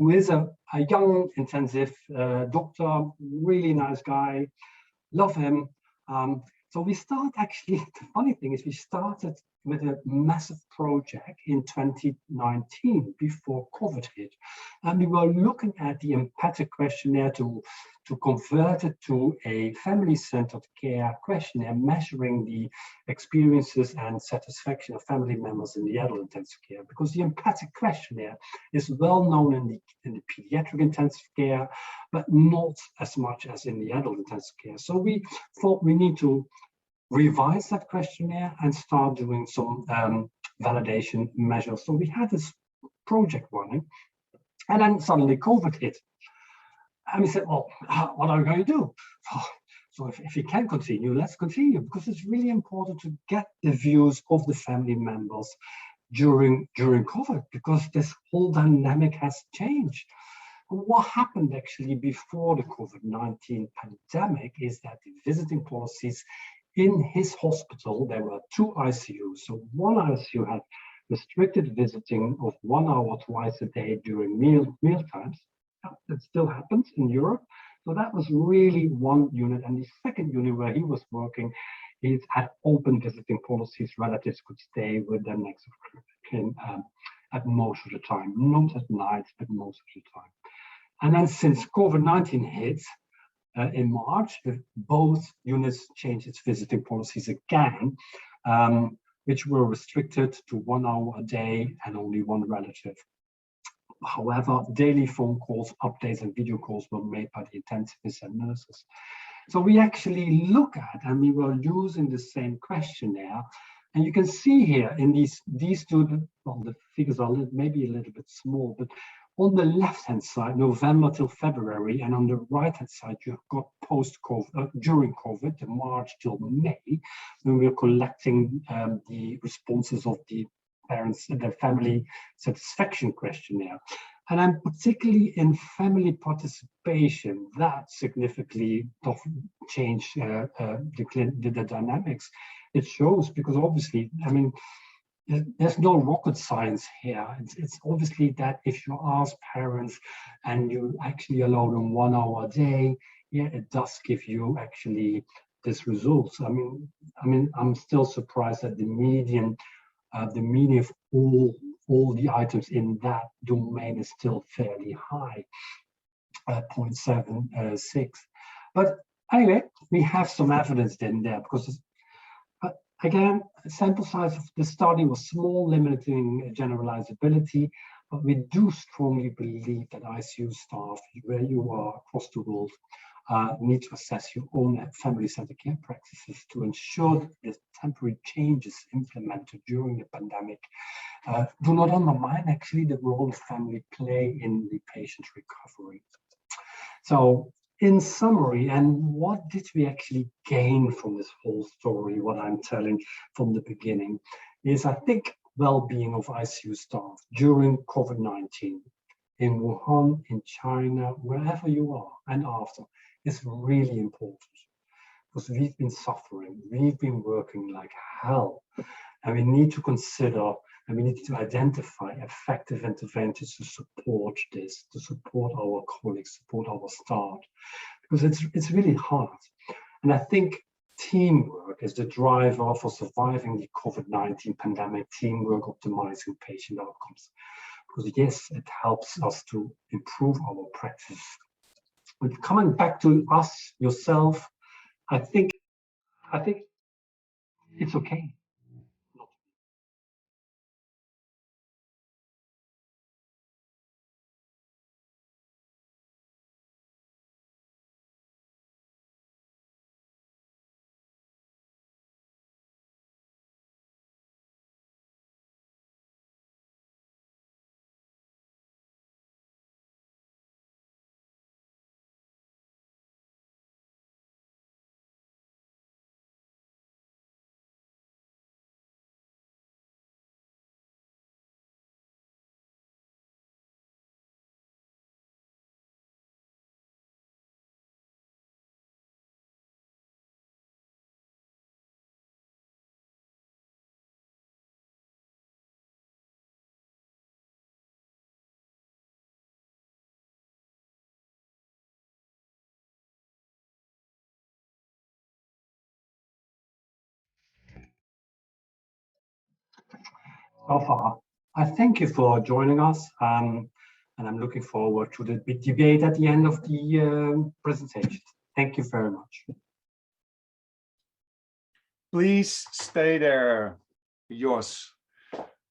who is a young intensive doctor, really nice guy, love him. So we start actually, the funny thing is we started with a massive project in 2019 before COVID hit. And we were looking at the empathic questionnaire to convert it to a family-centered care questionnaire, measuring the experiences and satisfaction of family members in the adult intensive care, because the empathic questionnaire is well known in the pediatric intensive care, but not as much as in the adult intensive care. So we thought we need to revise that questionnaire and start doing some validation measures. So we had this project running, and then suddenly COVID hit. And we said, well, what are we going to do? So if we can continue, let's continue, because it's really important to get the views of the family members during COVID, because this whole dynamic has changed. What happened actually before the COVID-19 pandemic is that the visiting policies in his hospital, there were 2 ICUs. So one ICU had restricted visiting of 1 hour twice a day during meal times. That still happens in Europe. So that was really one unit. And the second unit where he was working, he had open visiting policies. Relatives could stay with their next of kin at most of the time, not at night, but most of the time. And then since COVID-19 hit in March, both units changed its visiting policies again, which were restricted to 1 hour a day and only one relative. However, daily phone calls, updates, and video calls were made by the intensivists and nurses. So we actually look at, and we were using the same questionnaire. And you can see here in these two, well, the figures are maybe a little bit small, but on the left-hand side, November till February, and on the right-hand side, you've got post-COVID, during COVID, the March till May, when we are collecting the responses of the parents and their family satisfaction questionnaire. And I'm particularly in family participation, that significantly changed the dynamics. It shows, because obviously, I mean, there's no rocket science here. It's obviously that if you ask parents and you actually allow them 1 hour a day, yeah, it does give you actually this results. I mean, I'm still surprised that the median of all the items in that domain is still fairly high, 0.76. But anyway, we have some evidence in there, because again, sample size of the study was small, limiting generalizability, but we do strongly believe that ICU staff, where you are across the world, need to assess your own family-centered care practices to ensure that the temporary changes implemented during the pandemic do not undermine actually the role family play in the patient's recovery. So, in summary, and what did we actually gain from this whole story, what I'm telling from the beginning, is I think well-being of ICU staff during COVID-19 in Wuhan, in China, wherever you are, and after, is really important. Because we've been suffering, we've been working like hell, and we need to consider and we need to identify effective interventions to support this, to support our colleagues, support our staff, because it's really hard. And I think teamwork is the driver for surviving the COVID-19 pandemic, teamwork optimizing patient outcomes. Because yes, it helps us to improve our practice. But coming back to us, yourself, I think it's okay. so far. I thank you for joining us, and I'm looking forward to the big debate at the end of the presentation. Thank you very much. Please stay there, Jos.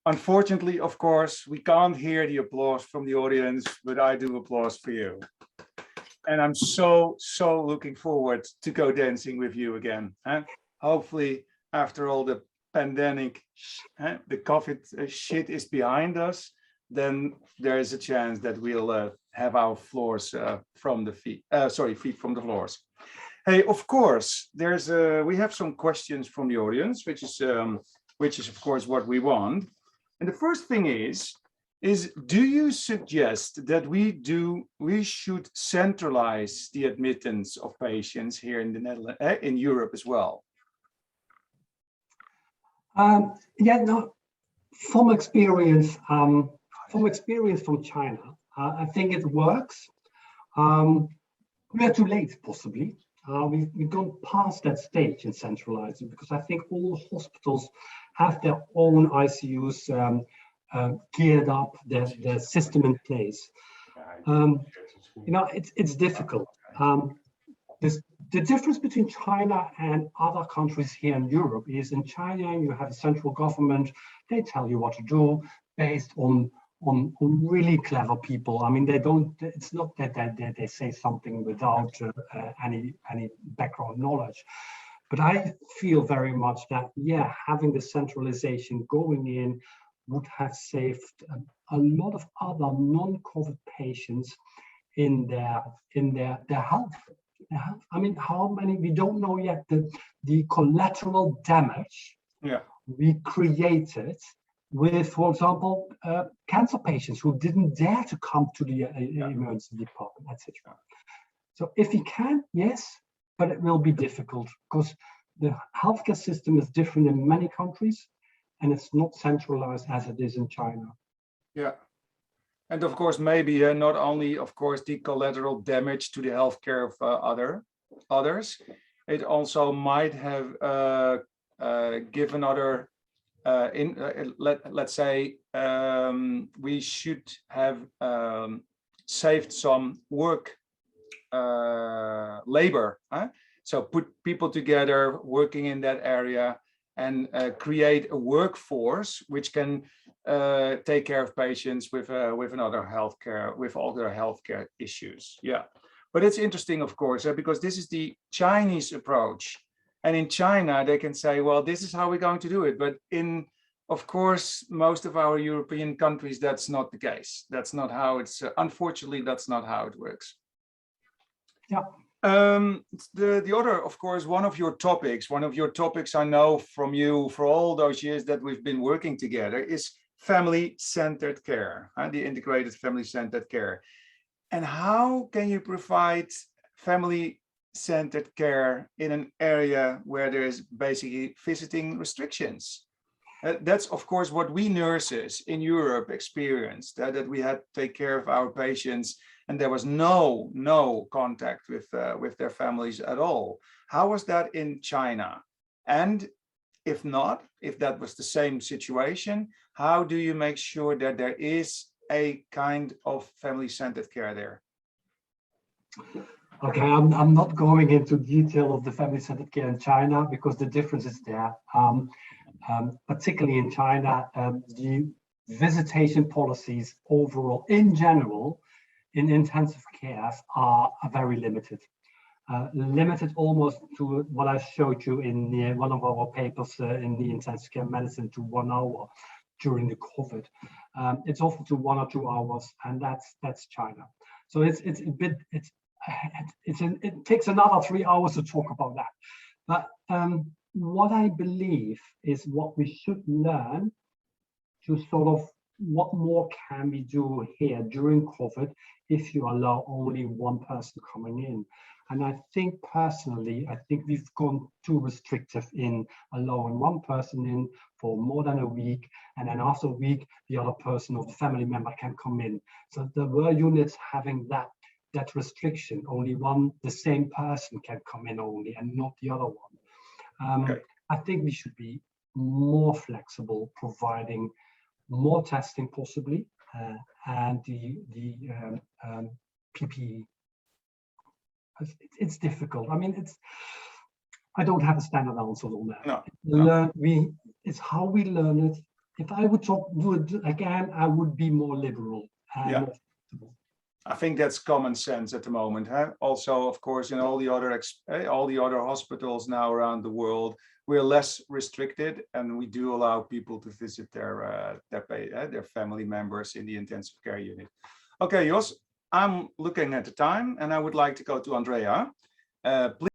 Unfortunately, of course, we can't hear the applause from the audience, but I do applause for you. And I'm so looking forward to go dancing with you again. Hopefully, after all the pandemic, the COVID shit is behind us, then there is a chance that we'll have our floors from the feet, feet from the floors. Hey, of course, we have some questions from the audience, which is of course what we want. And the first thing is do you suggest that we should centralize the admittance of patients here in the Netherlands, in Europe as well? Yeah, no, from experience from China, I think it works. We are too late, possibly. We've gone past that stage in centralizing, because I think all hospitals have their own ICUs geared up, their system in place. It's difficult. The difference between China and other countries here in Europe is, in China you have a central government. They tell you what to do based on really clever people. I mean, it's not that they say something without any background knowledge. But I feel very much that, yeah, having the centralization going in would have saved a lot of other non-COVID patients in their health. I mean, how many, we don't know yet the collateral damage we created with, for example, cancer patients who didn't dare to come to the emergency department, etc. So if we can, yes, but it will be difficult, because the healthcare system is different in many countries, and it's not centralized as it is in China. Yeah. And of course, maybe not only, of course, the collateral damage to the healthcare of others, it also might have given other, let's say, we should have saved some work labor. So put people together working in that area and create a workforce which can take care of patients with other healthcare issues. Yeah, but it's interesting, of course, because this is the Chinese approach, and in China they can say, well, this is how we're going to do it. But in, of course, most of our European countries, that's not the case. That's not how it's. Unfortunately, that's not how it works. Yeah. The other, of course, one of your topics I know from you for all those years that we've been working together is family-centered care, the integrated family-centered care. And how can you provide family-centered care in an area where there is basically visiting restrictions? That's, of course, what we nurses in Europe experienced, that we had to take care of our patients, and there was no contact with their families at all. How was that in China? And if not, if that was the same situation, how do you make sure that there is a kind of family-centered care there? Okay, I'm not going into detail of the family-centered care in China, because the difference is there. Particularly in China, the visitation policies overall, in general, in intensive care are very limited. Limited almost to what I showed you in one of our papers in the intensive care medicine, to 1 hour during the COVID. It's often to 1 or 2 hours, and that's China. So it takes another 3 hours to talk about that. But what I believe is what we should learn to sort of, what more can we do here during COVID if you allow only one person coming in? And I think personally, we've gone too restrictive in allowing one person in for more than a week, and then after a week, the other person or the family member can come in. So there were units having that restriction, only the same person can come in only, and not the other one. Okay. I think we should be more flexible, providing more testing possibly, and the PPE. It's difficult. I mean, I don't have a standard answer on that. No. It's how we learn it. If I would do it again, I would be more liberal and more flexible. I think that's common sense at the moment. Huh? Also, of course, in all the other hospitals now around the world, we're less restricted, and we do allow people to visit their family members in the intensive care unit. Okay, Jos, I'm looking at the time, and I would like to go to Andrea. Please